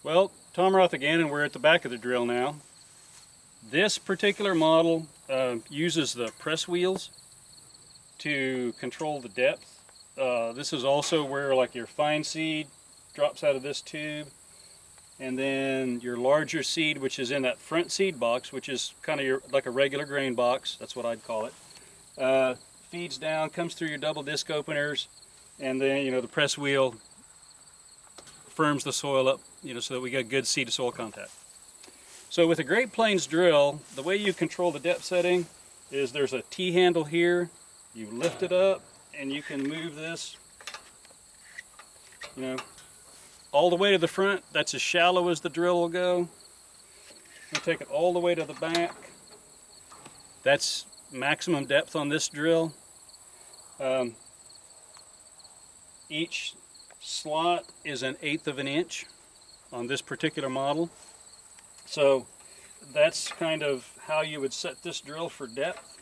Well, Tom Roth again, and we're at the back of the drill now. This particular model uses the press wheels to control the depth. This is also where like your fine seed drops out of this tube, and then your larger seed, which is in that front seed box, which is kind of like a regular grain box, that's what I'd call it, feeds down, comes through your double disc openers, and then the press wheel firms the soil up, so that we get good seed to soil contact. So with a Great Plains drill, the way you control the depth setting is there's a T-handle here. You lift it up and you can move this, all the way to the front. That's as shallow as the drill will go. You take it all the way to the back. That's maximum depth on this drill. Each slot is 1/8 of an inch on this particular model. So that's kind of how you would set this drill for depth.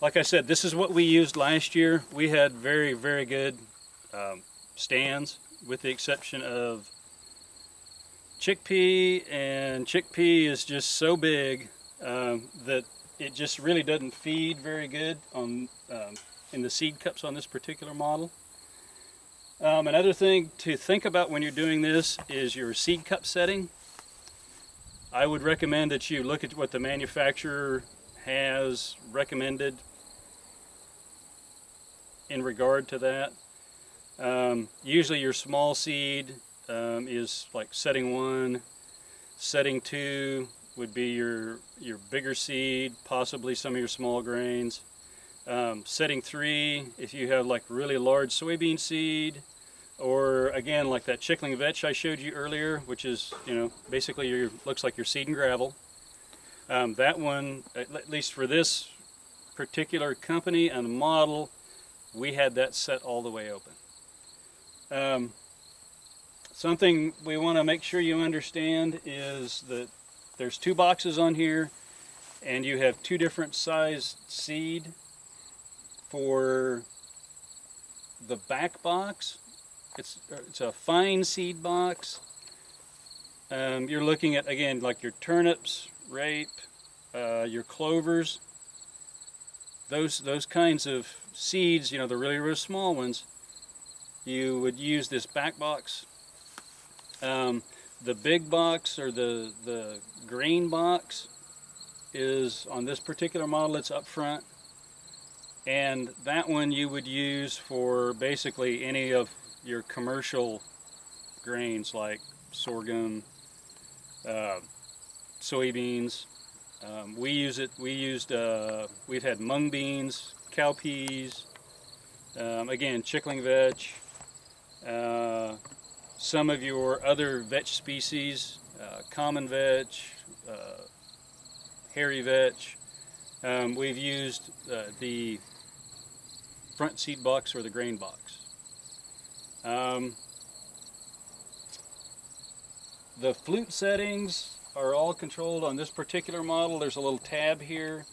Like I said, this is what we used last year. We had very, very good stands, with the exception of chickpea, and chickpea is just so big that it just really doesn't feed very good on in the seed cups on this particular model. Another thing to think about when you're doing this is your seed cup setting. I would recommend that you look at what the manufacturer has recommended in regard to that. Usually your small seed is like setting 1. Setting 2 would be your bigger seed, possibly some of your small grains. Setting 3, if you have like really large soybean seed, or again like that chickling vetch I showed you earlier, which is basically looks like your seed and gravel. That one, at least for this particular company and model, we had that set all the way open. Something we want to make sure you understand is that there's 2 boxes on here, and you have 2 different sized seed. For the back box, it's a fine seed box. You're looking at, again, like your turnips, rape, your clovers, those kinds of seeds, the really, really small ones. You would use this back box. The big box, or the grain box, is on this particular model. It's up front. And that one you would use for basically any of your commercial grains like sorghum, soybeans. We've had mung beans, cowpeas, again, chickling vetch, some of your other vetch species, common vetch, hairy vetch. We've used the front seed box or the grain box. The flute settings are all controlled on this particular model. There's a little tab here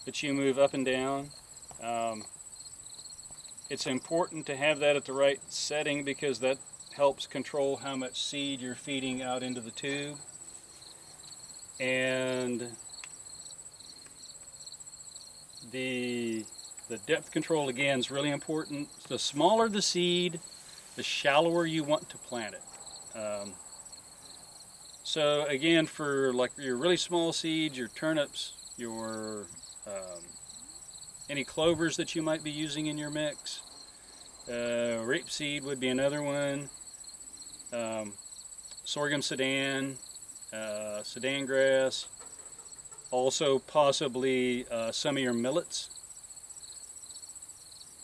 that you move up and down. It's important to have that at the right setting because that helps control how much seed you're feeding out into the tube. And the depth control, again, is really important. The smaller the seed, the shallower you want to plant it. So again, for like your really small seeds, your turnips, your any clovers that you might be using in your mix, rapeseed would be another one, sorghum sudan, sudan grass, also possibly some of your millets.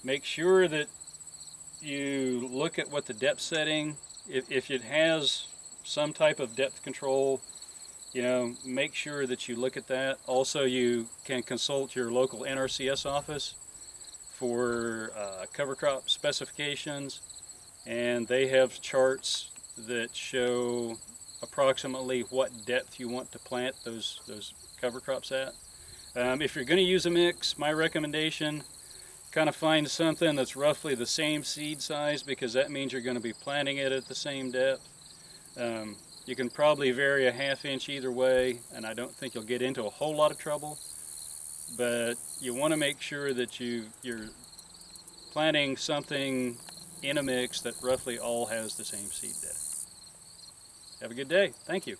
Make sure that you look at what the depth setting, if it has some type of depth control, make sure that you look at that. Also, you can consult your local NRCS office for cover crop specifications, and they have charts that show approximately what depth you want to plant those cover crops at. If you're going to use a mix, my recommendation, kind of find something that's roughly the same seed size, because that means you're going to be planting it at the same depth. You can probably vary a 1/2 inch either way, and I don't think you'll get into a whole lot of trouble. But you want to make sure that you're planting something in a mix that roughly all has the same seed depth. Have a good day. Thank you.